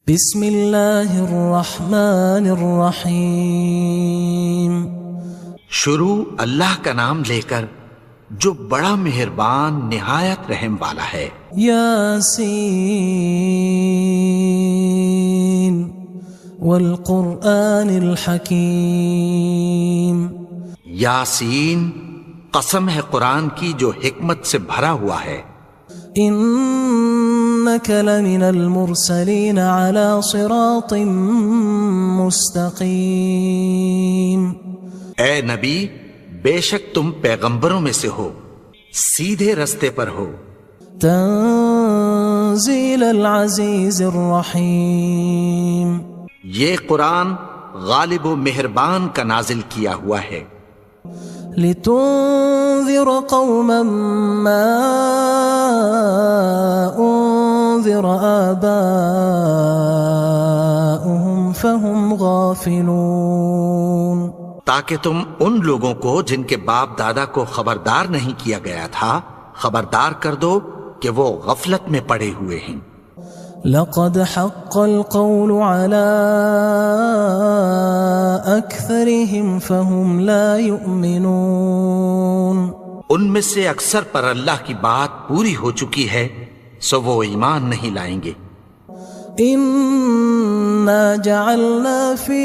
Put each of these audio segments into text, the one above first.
بسم اللہ الرحمن الرحیم۔ شروع اللہ کا نام لے کر جو بڑا مہربان نہایت رحم والا ہے۔ یاسین والقرآن الحکیم۔ یاسین، قسم ہے قرآن کی جو حکمت سے بھرا ہوا ہے۔ انک لمن المرسلین علی صراط مستقیم۔ اے نبی، بے شک تم پیغمبروں میں سے ہو، سیدھے رستے پر ہو۔ تنزیل العزیز الرحیم۔ یہ قرآن غالب و مہربان کا نازل کیا ہوا ہے۔ لتنذر قوما ما انذر آباؤهم فهم غافلون۔ تاکہ تم ان لوگوں کو جن کے باپ دادا کو خبردار نہیں کیا گیا تھا خبردار کر دو کہ وہ غفلت میں پڑے ہوئے ہیں۔ لقد حق القول على أكثرهم فهم لا يؤمنون۔ ان میں سے اکثر پر اللہ کی بات پوری ہو چکی ہے سو وہ ایمان نہیں لائیں گے۔ إنا جعلنا في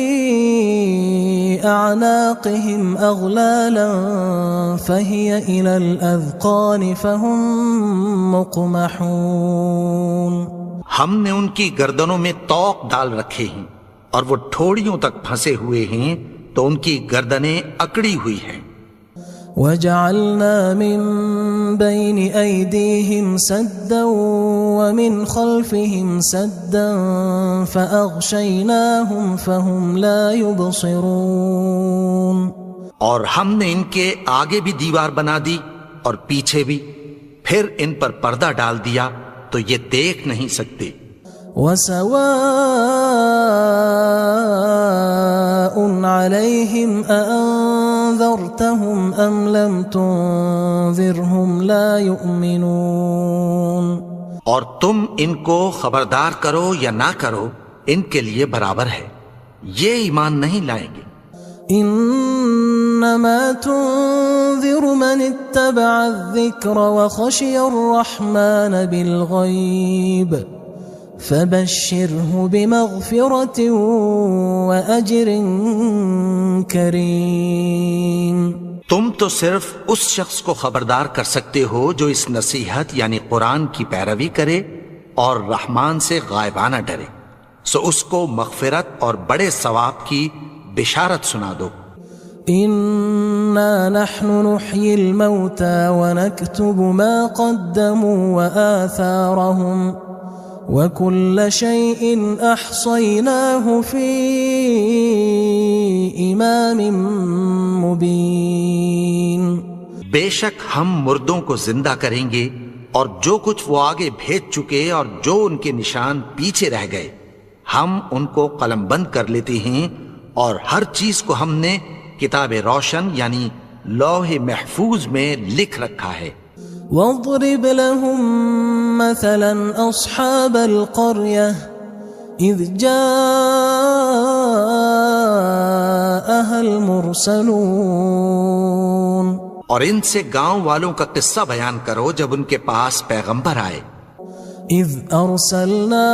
أعناقهم أغلالا فهي إلى الأذقان فهم مقمحون۔ ہم نے ان کی گردنوں میں طوق ڈال رکھے ہیں اور وہ ٹھوڑیوں تک پھنسے ہوئے ہیں تو ان کی گردنیں اکڑی ہوئی ہیں۔ وَجَعَلْنَا مِن بَيْنِ أَيْدِيهِمْ سَدًّا وَمِنْ خَلْفِهِمْ سَدًّا فَأَغْشَيْنَاهُمْ فَهُمْ لَا يُبْصِرُونَ۔ اور ہم نے ان کے آگے بھی دیوار بنا دی اور پیچھے بھی، پھر ان پر پردہ ڈال دیا تو یہ دیکھ نہیں سکتے۔ وَسَوَاءٌ عَلَيْهِمْ أَأَنذَرْتَهُمْ أَمْ لَمْ تُنذِرْهُمْ لَا يُؤْمِنُونَ۔ اور تم ان کو خبردار کرو یا نہ کرو ان کے لیے برابر ہے، یہ ایمان نہیں لائیں گے۔ انما تنذر من اتبع الذکر وخشی الرحمن بالغیب فبشره بمغفرة وأجر کریم۔ تم تو صرف اس شخص کو خبردار کر سکتے ہو جو اس نصیحت یعنی قرآن کی پیروی کرے اور رحمان سے غائبانہ ڈرے، سو اس کو مغفرت اور بڑے ثواب کی بشارت سنا دو۔ انا نحن نحيي الموتى ونكتب ما قدموا وآثارهم وكل شيء احصيناه في امام مبين۔ بے شک ہم مردوں کو زندہ کریں گے اور جو کچھ وہ آگے بھیج چکے اور جو ان کے نشان پیچھے رہ گئے ہم ان کو قلم بند کر لیتے ہیں، اور ہر چیز کو ہم نے کتاب روشن یعنی لوح محفوظ میں لکھ رکھا ہے۔ واضرب لهم مثلا اصحاب القرية اذ جاءها المرسلون۔ اور ان سے گاؤں والوں کا قصہ بیان کرو جب ان کے پاس پیغمبر آئے۔ اذ ارسلنا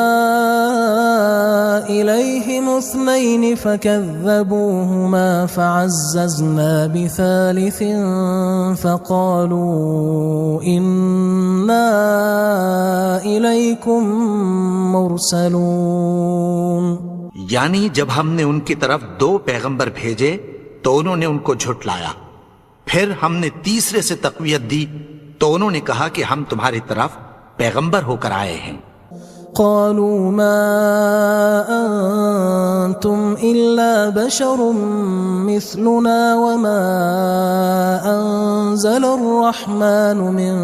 الیہم اثنین فکذبوہما فعززنا بثالث فقالوا انا الیکم مرسلون۔ یعنی جب ہم نے ان کی طرف 2 پیغمبر بھیجے تو انہوں نے ان کو جھٹلایا، پھر ہم نے تیسرے سے تقویت دی تو انہوں نے کہا کہ ہم تمہاری طرف پیغمبر ہو کر آئے ہیں۔ قالوا ما انتم الا بشر مثلنا وما انزل الرحمن من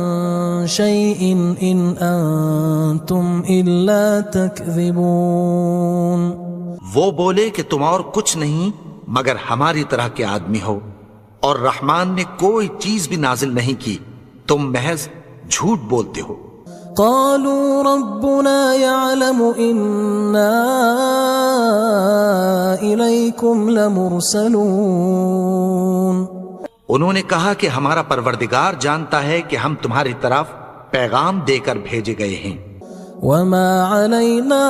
شيء ان انتم الا تكذبون۔ وہ بولے کہ تم اور کچھ نہیں مگر ہماری طرح کے آدمی ہو، اور رحمان نے کوئی چیز بھی نازل نہیں کی، تم محض جھوٹ بولتے ہو۔ قالوا ربنا يعلم إنا إليكم لمرسلون. انہوں نے کہا کہ ہمارا پروردگار جانتا ہے کہ ہم تمہاری طرف پیغام دے کر بھیجے گئے ہیں. وما علينا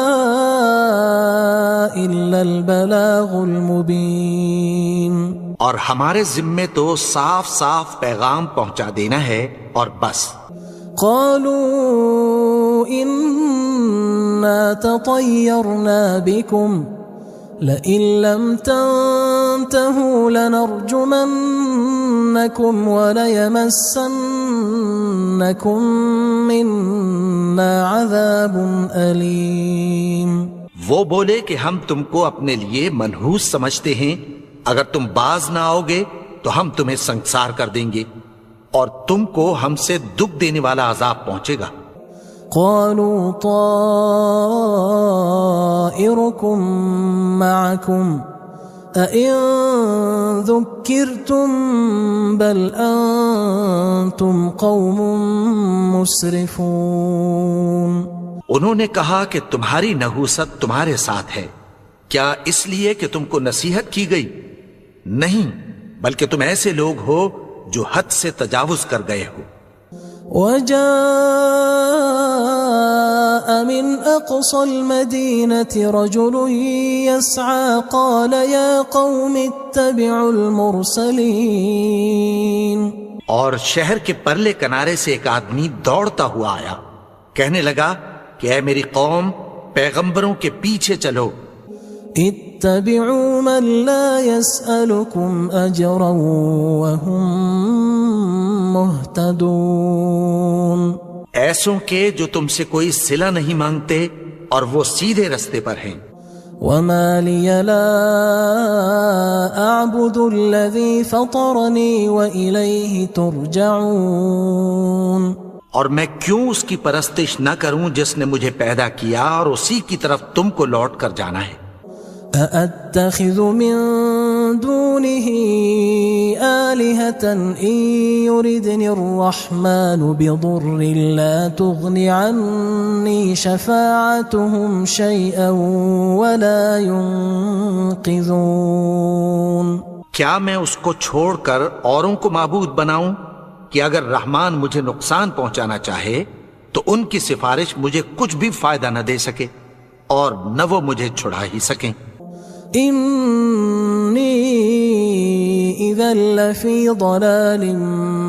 إلا البلاغ المبين. اور ہمارے ذمے تو صاف صاف پیغام پہنچا دینا ہے اور بس. قالوا إنا تطيرنا بكم لئن لم تنتهوا لنرجمنكم وليمسنكم منا عذاب أليم. وہ بولے کہ ہم تم کو اپنے لیے منحوس سمجھتے ہیں، اگر تم باز نہ آؤ گے تو ہم تمہیں سنسار کر دیں گے اور تم کو ہم سے دکھ دینے والا عذاب پہنچے گا. قالوا طائركم معكم أئن ذكرتم بل أنتم قوم مسرفون. انہوں نے کہا کہ تمہاری نحوست تمہارے ساتھ ہے، کیا اس لیے کہ تم کو نصیحت کی گئی؟ نہیں، بلکہ تم ایسے لوگ ہو جو حد سے تجاوز کر گئے ہو. وجاء من أقصى المدينة رجل يسعى قال يا قوم اتبعوا المرسلين. اور شہر کے پرلے کنارے سے ایک آدمی دوڑتا ہوا آیا، کہنے لگا کہ اے میری قوم، پیغمبروں کے پیچھے چلو. اتبعوا من لا يسألكم أجرا وهم مهتدون. ایسوں کے جو تم سے کوئی صلہ نہیں مانگتے اور وہ سیدھے رستے پر ہیں. وما لي لا أعبد الذي فطرني وإليه ترجعون. اور میں کیوں اس کی پرستش نہ کروں جس نے مجھے پیدا کیا اور اسی کی طرف تم کو لوٹ کر جانا ہے. أأتخذ من دونه آلهة إن يردني الرحمن بضر لا تغن عني شفاعتهم شيئا ولا ينقذون. کیا میں اس کو چھوڑ کر اوروں کو معبود بناؤں کہ اگر رحمان مجھے نقصان پہنچانا چاہے تو ان کی سفارش مجھے کچھ بھی فائدہ نہ دے سکے اور نہ وہ مجھے چھڑا ہی سکیں. إني إذا لفي ضلال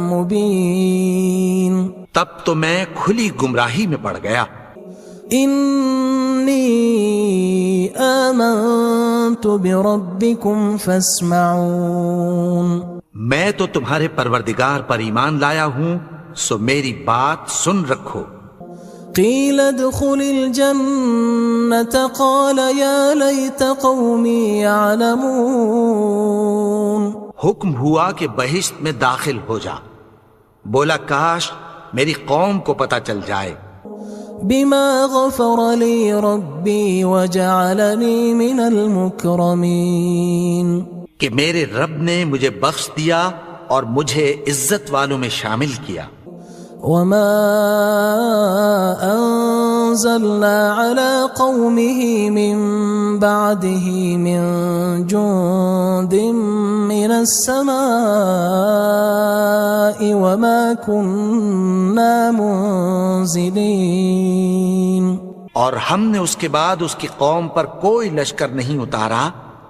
مبين. تب تو میں کھلی گمراہی میں پڑ گیا. إني آمنت بربكم فاسمعون. میں تو تمہارے پروردگار پر ایمان لایا ہوں، سو میری بات سن رکھو. قيل ادخل الجنة قال يا ليت قومي يعلمون. حکم ہوا کہ بہشت میں داخل ہو جا. بولا کاش میری قوم کو پتہ چل جائے. بما غفر لي ربي وجعلني من المكرمين. کہ میرے رب نے مجھے بخش دیا اور مجھے عزت والوں میں شامل کیا. وما أنزلنا على قومه من بعده من جند من السماء وما كنا منزلين. اور ہم نے اس کے بعد اس کی قوم پر کوئی لشکر نہیں اتارا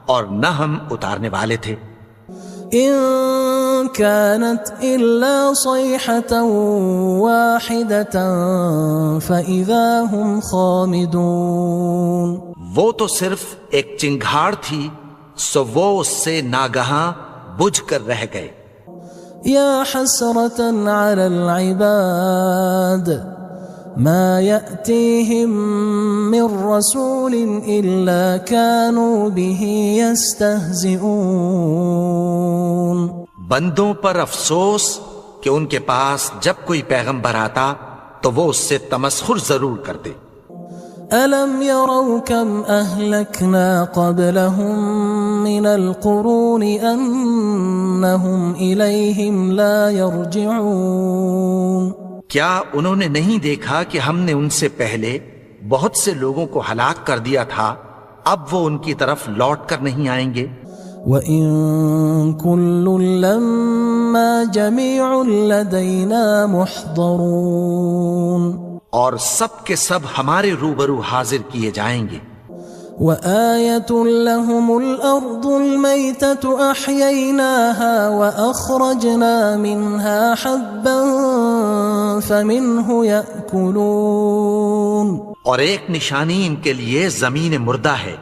اور نہ ہم اتارنے والے تھے. إن كانت إلا صيحة واحدة فإذا هم خامدون. وہ تو صرف ایک چنگھاڑ تھی، سو وہ اس سے ناگہاں بجھ کر رہ گئے. يا حسرة على العباد ما يأتيهم من رسول إلا كانوا به يستهزئون. بندوں پر افسوس کہ ان کے پاس جب کوئی پیغمبر آتا تو وہ اس سے تمسخر ضرور کرتے. ألم يروا كم أهلكنا قبلهم من القرون أنهم إليهم لا يرجعون. کیا انہوں نے نہیں دیکھا کہ ہم نے ان سے پہلے بہت سے لوگوں کو ہلاک کر دیا تھا، اب وہ ان کی طرف لوٹ کر نہیں آئیں گے؟ وَإِن كُلٌّ لَمَّا جَمِيعٌ لَدَيْنَا مُحْضَرُونَ، اور سب کے سب ہمارے روبرو حاضر کیے جائیں گے۔ وَآيَةٌ لَهُمُ الْأَرْضُ الْمَيْتَةُ أَحْيَيْنَاهَا وَأَخْرَجْنَا مِنْهَا حَبًّا فَمِنْهُ يَأْكُلُونَ، اور ایک نشانی ان کے لیے زمین مردہ ہے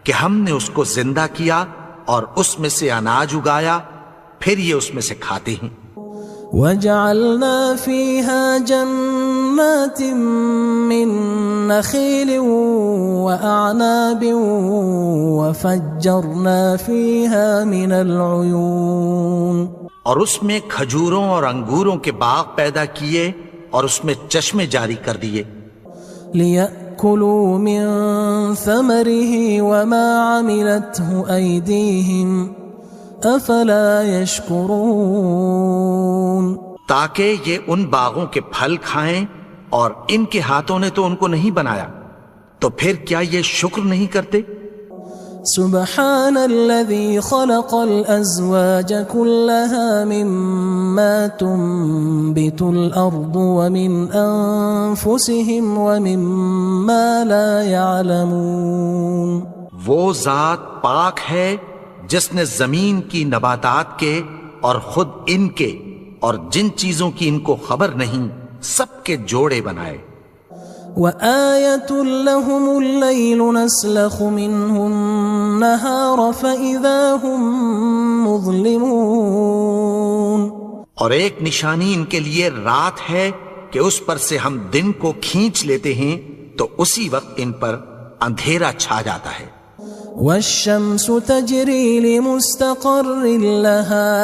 کہ ہم نے اس کو زندہ کیا اور اس میں سے اناج اگایا، پھر یہ اس میں سے کھاتے ہیں۔ وَجَعَلْنَا فِيهَا جَنَّاتٍ مِّن نَخِيلٍ وَأَعْنَابٍ وَفَجَّرْنَا فِيهَا مِنَ الْعُيُونِ، اور اس میں کھجوروں اور انگوروں کے باغ پیدا کیے اور اس میں چشمے جاری کر دیے، لِيَأْكُلُوا مِن ثَمَرِهِ وَمَا عَمِلَتْهُ أَيْدِيهِمْ أَفَلَا يَشْكُرُونَ، تاکہ یہ ان باغوں کے پھل کھائیں، اور ان کے ہاتھوں نے تو ان کو نہیں بنایا، تو پھر کیا یہ شکر نہیں کرتے؟ سبحان الذي خلق الأزواج كلها مما تنبت الأرض ومن أنفسهم ومما لا يعلمون، وہ ذات پاک ہے جس نے زمین کی نباتات کے اور خود ان کے اور جن چیزوں کی ان کو خبر نہیں سب کے جوڑے بنائے۔ وَآيَةٌ لَهُمُ اللَّيْلُ نَسْلَخُ مِنْهُ النَّهَارَ فَإِذَا هُمْ مُظْلِمُونَ، اور ایک نشانی ان کے لیے رات ہے کہ اس پر سے ہم دن کو کھینچ لیتے ہیں تو اسی وقت ان پر اندھیرا چھا جاتا ہے۔ وَالشَّمْسُ تَجْرِي لِمُسْتَقَرٍّ لَهَا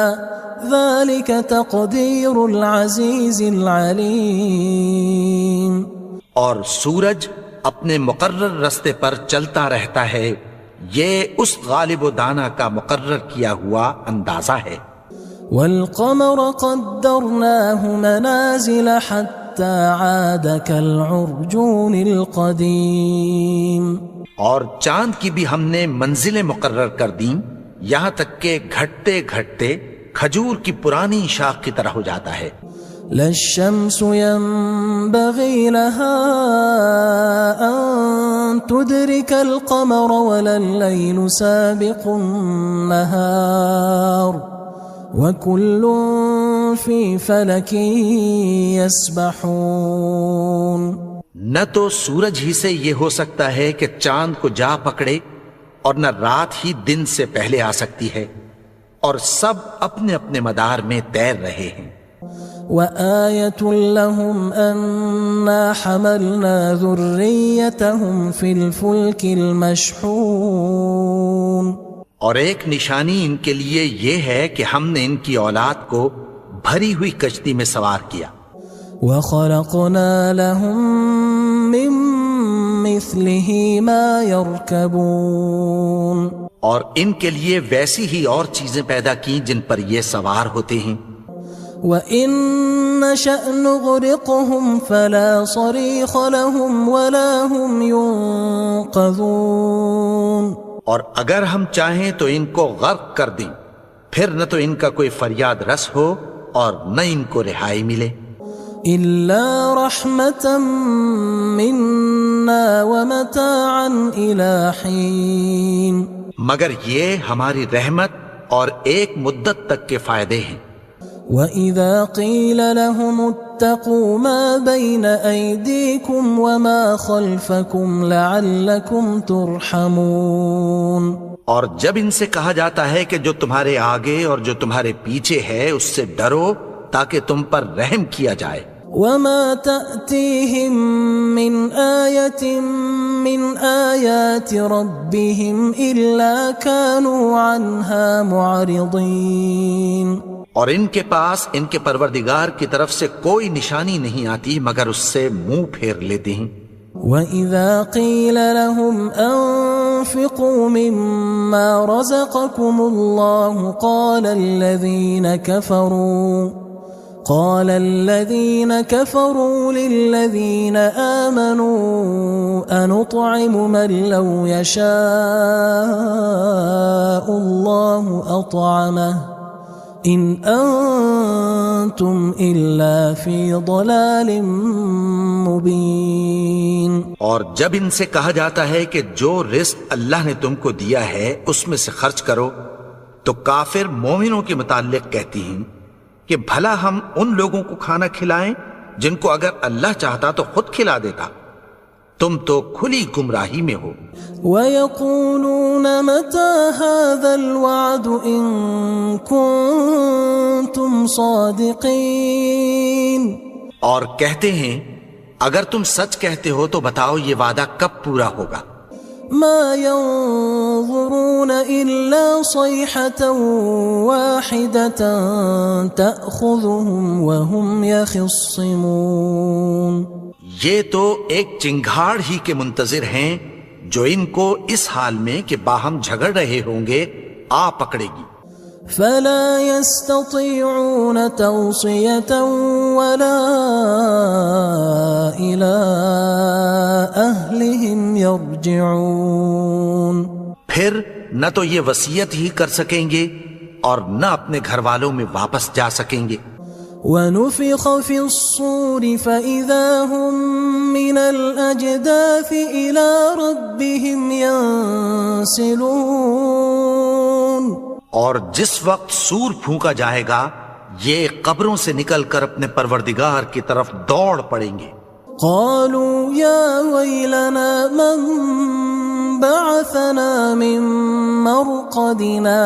ذَلِكَ تَقْدِيرُ الْعَزِيزِ الْعَلِيمِ، اور سورج اپنے مقرر رستے پر چلتا رہتا ہے، یہ اس غالب و دانا کا مقرر کیا ہوا اندازہ ہے۔ وَالْقَمَرَ قَدَّرْنَاهُ مَنَازِلَ حَتَّى عَادَ كَالْعُرْجُونِ الْقَدِيمِ، اور چاند کی بھی ہم نے منزلیں مقرر کر دیں، یہاں تک کہ گھٹتے گھٹتے کھجور کی پرانی شاخ کی طرح ہو جاتا ہے۔ لا الشمس ينبغي لها أن تدرك القمر ولا الليل سابق النهار وكل في فلك يسبحون، نہ تو سورج ہی سے یہ ہو سکتا ہے کہ چاند کو جا پکڑے، اور نہ رات ہی دن سے پہلے آ سکتی ہے، اور سب اپنے اپنے مدار میں تیر رہے ہیں۔ وَآيَةٌ لَهُمْ أَنَّا حَمَلْنَا ذُرِّيَّتَهُمْ فِي الْفُلْكِ الْمَشْحُونِ، اور ایک نشانی ان کے لیے یہ ہے کہ ہم نے ان کی اولاد کو بھری ہوئی کشتی میں سوار کیا۔ وَخَلَقْنَا لَهُم مِّن مِّثْلِهِ مَا يَرْكَبُونَ، اور ان کے لیے ویسی ہی اور چیزیں پیدا کی جن پر یہ سوار ہوتے ہیں۔ وَإِن نَّشَأْ نُغْرِقْهُمْ فَلَا صَرِيخَ لَهُمْ وَلَا هُمْ يُنقَذُونَ، اور اگر ہم چاہیں تو ان کو غرق کر دیں، پھر نہ تو ان کا کوئی فریاد رس ہو اور نہ ان کو رہائی ملے۔ إِلَّا رَحْمَةً مِّنَّا وَمَتَاعًا إِلَى حِينٍ، مگر یہ ہماری رحمت اور ایک مدت تک کے فائدے ہیں۔ وَإِذَا قِيلَ لَهُمُ اتَّقُوا مَا بَيْنَ أَيْدِيكُمْ وَمَا خَلْفَكُمْ لَعَلَّكُمْ تُرْحَمُونَ، اور جب ان سے کہا جاتا ہے کہ جو تمہارے آگے اور جو تمہارے پیچھے ہے اس سے ڈرو تاکہ تم پر رحم کیا جائے۔ وَمَا تَأْتِيهِم مِّنْ آيَةٍ مِّنْ آيَاتِ رَبِّهِمْ إِلَّا كَانُوا عَنْهَا مُعْرِضِينَ، اور ان کے پاس ان کے پروردگار کی طرف سے کوئی نشانی نہیں آتی مگر اس سے منہ پھیر لیتے ہیں۔ وَإِذَا قِيلَ لَهُمْ أَنفِقُوا مِمَّا رَزَقَكُمُ اللَّهُ قال الذين كفروا للذين آمنوا أنطعم من لو يشاء الله أطعمه إن أنتم إلا في ضلال مبين۔ اور جب ان سے کہا جاتا ہے کہ جو رزق اللہ نے تم کو دیا ہے اس میں سے خرچ کرو، تو کافر مومنوں کے متعلق کہتی ہیں کہ بھلا ہم ان لوگوں کو کھانا کھلائیں جن کو اگر اللہ چاہتا تو خود کھلا دیتا، تم تو کھلی گمراہی میں ہو۔ وَيَقُولُونَ مَتَى هَذَا الْوَعْدُ إِن كُنتُمْ صَادِقِينَ، اور کہتے ہیں اگر تم سچ کہتے ہو تو بتاؤ یہ وعدہ کب پورا ہوگا۔ ما ينظرون إلا صيحة واحدة تأخذهم وهم يخصمون، یہ تو ایک چنگھاڑ ہی کے منتظر ہیں جو ان کو اس حال میں کہ باہم جھگڑ رہے ہوں گے آ پکڑے گی۔ فلا يستطيعون توصية ولا إلى أهلهم يرجعون، پھر نہ تو یہ وصیت ہی کر سکیں گے اور نہ اپنے گھر والوں میں واپس جا سکیں گے۔ ونفخ في الصور فإذا هم من الأجداث إلى ربهم ينسلون، اور جس وقت سور پھونکا جائے گا یہ قبروں سے نکل کر اپنے پروردگار کی طرف دوڑ پڑیں گے۔ قالوا يا ويلنا من بعثنا من مرقدنا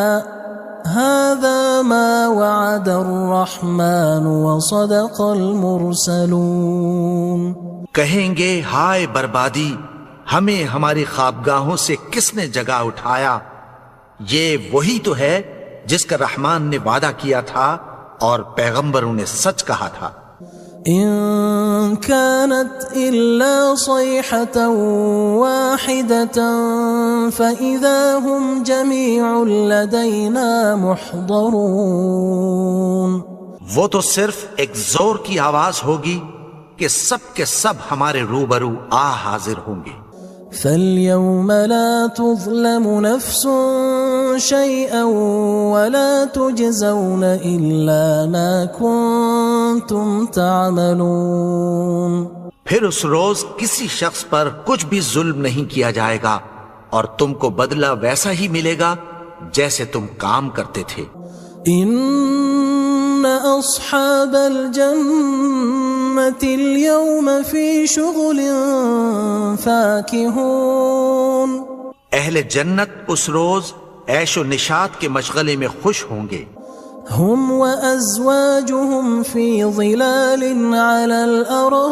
هذا ما وعد الرحمن وصدق المرسلون، کہیں گے ہائے بربادی، ہمیں ہماری خوابگاہوں سے کس نے جگا اٹھایا، یہ وہی تو ہے جس کا رحمان نے وعدہ کیا تھا اور پیغمبروں نے سچ کہا تھا۔ إن كانت إلا صيحة واحدة فإذا هم جميع لدينا محضرون، وہ تو صرف ایک زور کی آواز ہوگی کہ سب کے سب ہمارے روبرو آ حاضر ہوں گے۔ فاليوم لا تظلم نفس شيئا ولا تجزون إلا ما كنتم تعملون، پھر اس روز کسی شخص پر کچھ بھی ظلم نہیں کیا جائے گا اور تم کو بدلہ ویسا ہی ملے گا جیسے تم کام کرتے تھے۔ إن أصحاب الجنة اليوم في شغل فاكهون، اہل جنت اس روز عیش و نشاط کے مشغلے میں خوش ہوں گے۔ هم وأزواجهم في ظلال على الأرائك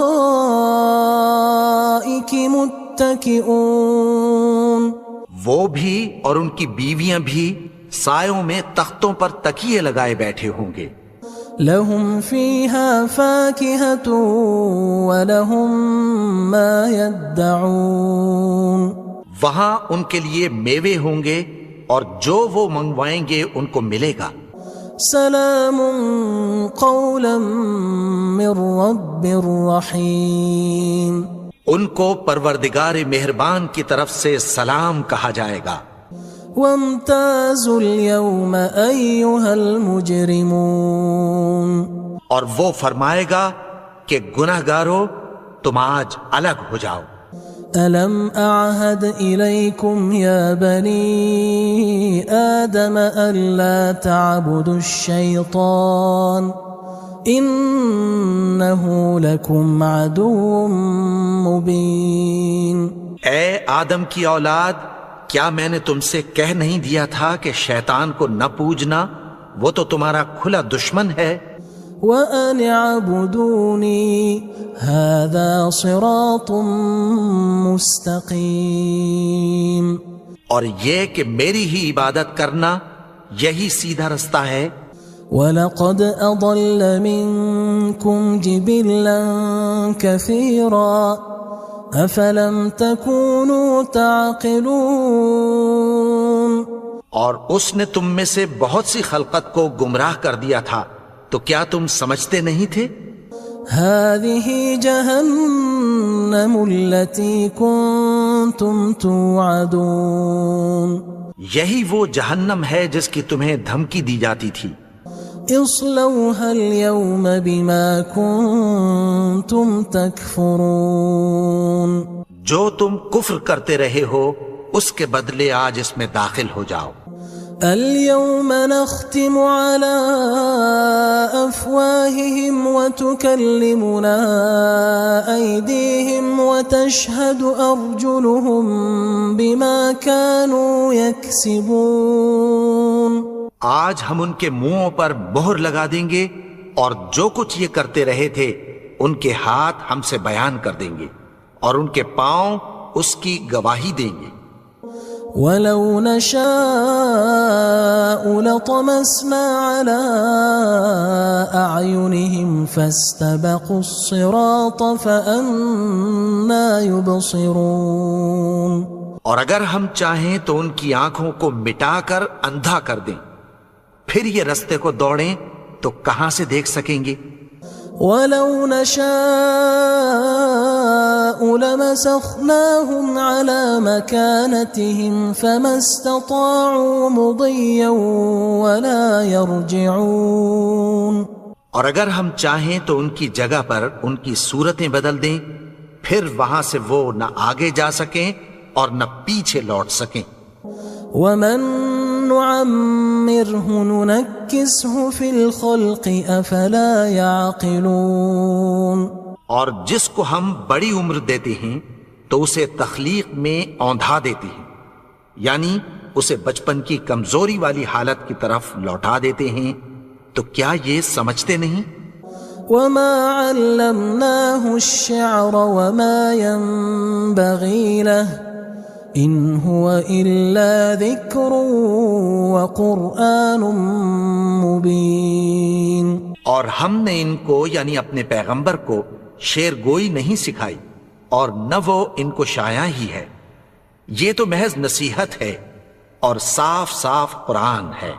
متكئون، وہ بھی اور ان کی بیویاں بھی سایوں میں تختوں پر تکیے لگائے بیٹھے ہوں گے۔ لهم فيها فاكهة ولهم ما يدعون، وہاں ان کے لیے میوے ہوں گے اور جو وہ منگوائیں گے ان کو ملے گا۔ سلام قولا من رب رحیم، ان کو پروردگار مہربان کی طرف سے سلام کہا جائے گا۔ وامتازوا اليوم أيها المجرمون، اور وہ فرمائے گا کہ گناہگارو تم آج الگ ہو جاؤ۔ ألم أعهد إليكم يا بني آدم ألا تعبدوا الشيطان إنه لكم عدو مبين۔ اے آدم کی اولاد، کیا میں نے تم سے کہہ نہیں دیا تھا کہ شیطان کو نہ پوجنا، وہ تو تمہارا کھلا دشمن ہے۔ وَأَنِ اعْبُدُونِي هَذَا صِرَاطٌ مُسْتَقِيمٌ، اور یہ کہ میری ہی عبادت کرنا یہی سیدھا رستہ ہے۔ وَلَقَدْ أَضَلَّ مِنْكُمْ جِبِلًّا كَثِيرًا أَفَلَمْ تَكُونُوا تَعْقِلُونَ، اور اس نے تم میں سے بہت سی خلقت کو گمراہ کر دیا تھا، تو کیا تم سمجھتے نہیں تھے؟ هذه جهنم التي كنتم توعدون یہی وہ جہنم ہے جس کی تمہیں دھمکی دی جاتی تھی. اصلوها اليوم بما كنتم تكفرون جو تم کفر کرتے رہے ہو اس کے بدلے آج اس میں داخل ہو جاؤ. اليوم نختم على أفواههم وتكلمنا أيديهم وتشهد أرجلهم بما كانوا يكسبون. آج ہم ان کے منہوں پر مہر لگا دیں گے اور جو کچھ یہ کرتے رہے تھے ان کے ہاتھ ہم سے بیان کر دیں گے اور ان کے پاؤں اس کی گواہی دیں گے. وَلَوْ نَشَاءُ لَطَمَسْنَا عَلَىٰ أَعْيُنِهِمْ فَاسْتَبَقُوا الصِّرَاطَ فَأَنَّىٰ يُبْصِرُونَ. اور اگر ہم چاہیں تو ان کی آنکھوں کو مٹا کر اندھا کر دیں، پھر یہ رستے کو دوڑیں تو کہاں سے دیکھ سکیں گے؟ وَلَوْ نَشَاءُ لَمَسَخْنَاهُمْ عَلَىٰ مَكَانَتِهِمْ فَمَا اسْتَطَاعُوا مُضِيًّا وَلَا يَرْجِعُونَ. اور اگر ہم چاہیں تو ان کی جگہ پر ان کی صورتیں بدل دیں، پھر وہاں سے وہ نہ آگے جا سکیں اور نہ پیچھے لوٹ سکیں. وَمَن نُعَمِّرْهُ نُنَكِّسْهُ فِي الْخَلْقِ أَفَلَا يَعْقِلُونَ. اور جس کو ہم بڑی عمر دیتے ہیں تو اسے تخلیق میں اوندھا دیتے ہیں، یعنی اسے بچپن کی کمزوری والی حالت کی طرف لوٹا دیتے ہیں. تو کیا یہ سمجھتے نہیں؟ وَمَا عَلَّمْنَاهُ الشِّعْرَ وَمَا يَنبَغِي لَهُ إِنْ هُوَ إِلَّا ذِكْرٌ وَقُرْآنٌ مُبِينٌ. اور ہم نے ان کو یعنی اپنے پیغمبر کو شعر گوئی نہیں سکھائی اور نہ وہ ان کو شایع ہی ہے، یہ تو محض نصیحت ہے اور صاف صاف قرآن ہے.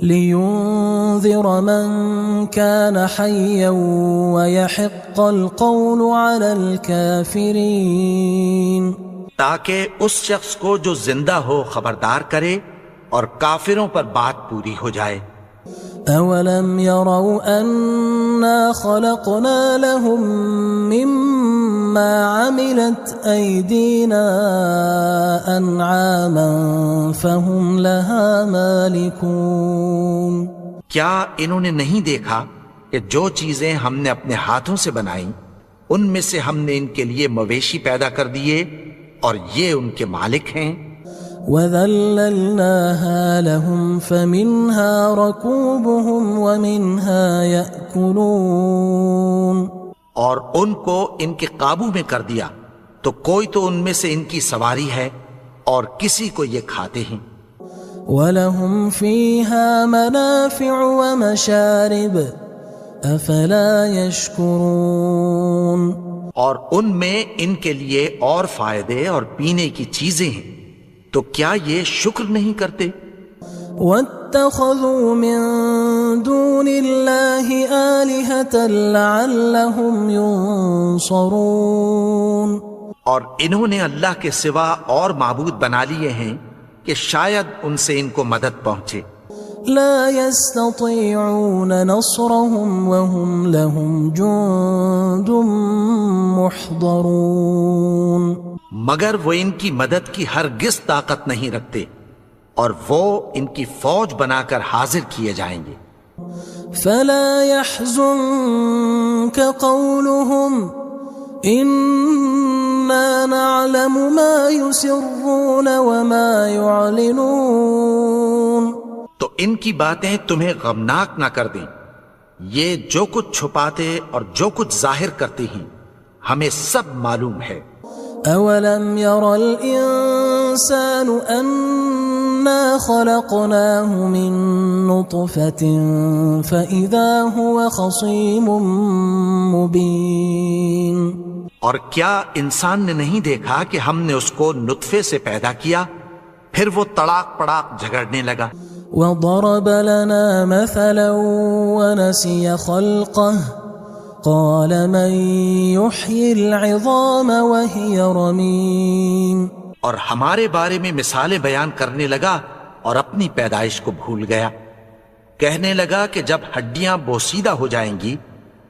لِيُنذِرَ مَن كَانَ حَيًّا وَيَحِقَّ الْقَوْلُ عَلَى الْكَافِرِينَ. تاکہ اس شخص کو جو زندہ ہو خبردار کرے اور کافروں پر بات پوری ہو جائے. أَوَلَمْ يَرَوْا أَنَّا خَلَقْنَا لَهُم مِّمَّا عَمِلَتْ أَيْدِينَا أَنْعَامًا فَهُمْ لَهَا مَالِكُونَ. کیا انہوں نے نہیں دیکھا کہ جو چیزیں ہم نے اپنے ہاتھوں سے بنائیں ان میں سے ہم نے ان کے لیے مویشی پیدا کر دیے اور یہ ان کے مالک ہیں. وَذَلَّلْنَاهَا لَهُمْ فَمِنْهَا رَكُوبُهُمْ وَمِنْهَا يَأْكُلُونَ. اور ان کو ان کے قابو میں کر دیا تو کوئی تو ان میں سے ان کی سواری ہے اور کسی کو یہ کھاتے ہیں. وَلَهُمْ فِيهَا مَنَافِعُ وَمَشَارِبُ أَفَلَا يَشْكُرُونَ. اور ان میں ان کے لیے اور فائدے اور پینے کی چیزیں ہیں، تو کیا یہ شکر نہیں کرتے؟ وَاتَّخَذُوا مِن دُونِ اللَّهِ آلِهَةً لَعَلَّهُمْ يُنصَرُونَ. اور انہوں نے اللہ کے سوا اور معبود بنا لیے ہیں کہ شاید ان سے ان کو مدد پہنچے. لا يستطيعون نصرهم وهم لهم جند محضرون. مگر وہ ان کی مدد کی ہرگز طاقت نہیں رکھتے اور وہ ان کی فوج بنا کر حاضر کیے جائیں گے. فلا يحزنك قولهم إنا نعلم ما يسرون وما يعلنون. تو ان کی باتیں تمہیں غمناک نہ کر دیں، یہ جو کچھ چھپاتے اور جو کچھ ظاہر کرتے ہیں ہمیں سب معلوم ہے. أَوَلَمْ يَرَ الْإِنسَانُ أَنَّا خَلَقْنَاهُ مِن نُّطْفَةٍ فَإِذَا هُوَ خَصِيمٌ مُّبِينٌ. اور کیا انسان نے نہیں دیکھا کہ ہم نے اس کو نطفے سے پیدا کیا، پھر وہ تڑاک پڑاک جھگڑنے لگا. وضرب لنا مثلا ونسي خلقه قال من يحيي العظام وهي رميم. اور ہمارے بارے میں مثالیں بیان کرنے لگا اور اپنی پیدائش کو بھول گیا. کہنے لگا کہ جب ہڈیاں بوسیدہ ہو جائیں گی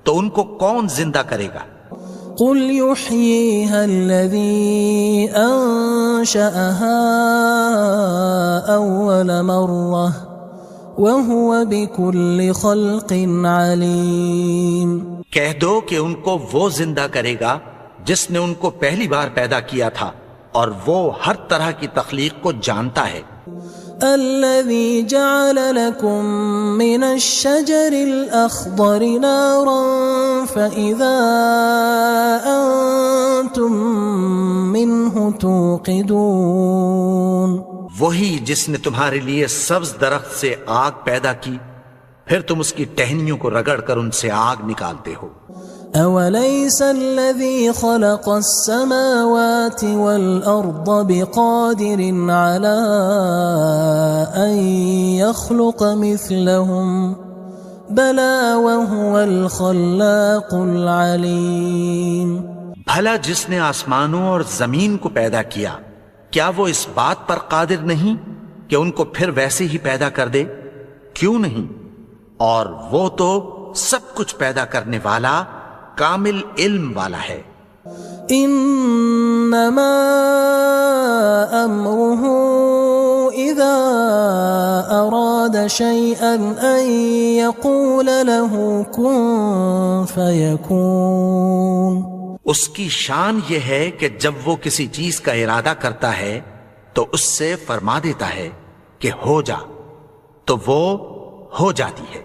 تو ان کو کون زندہ کرے گا؟ قل يحييها الذي أنشأها أول مرة وهو بكل خلق عليم. کہہ دو کہ ان کو وہ زندہ کرے گا جس نے ان کو پہلی بار پیدا کیا تھا اور وہ ہر طرح کی تخلیق کو جانتا ہے. الذي جعل لكم من الشجر الأخضر نارا فإذا أنتم منه توقدون. وہی جس نے تمہارے لیے سبز درخت سے آگ پیدا کی پھر تم اس کی ٹہنیوں کو رگڑ کر ان سے آگ نکالتے ہو. أوليس الذي خلق السماوات والأرض بقادر على أن يخلق مثلهم بلى وهو الخلاق العليم. بھلا جس نے آسمانوں اور زمین کو پیدا کیا کیا وہ اس بات پر قادر نہیں کہ ان کو پھر ویسے ہی پیدا کر دے؟ کیوں نہیں؟ اور وہ تو سب کچھ پیدا کرنے والا کامل علم والا ہے. انما امره اذا اراد شيئا ان يقول له كن فيكون. اس کی شان یہ ہے کہ جب وہ کسی چیز کا ارادہ کرتا ہے تو اس سے فرما دیتا ہے کہ ہو جا تو وہ ہو جاتی ہے.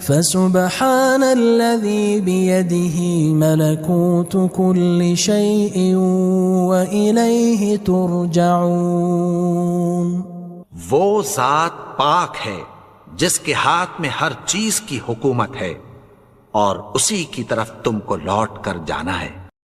فسبحان الذي بيده ملكوت كل شيء وإليه ترجعون. وہ ذات پاک ہے جس کے ہاتھ میں ہر چیز کی حکومت ہے اور اسی کی طرف تم کو لوٹ کر جانا ہے.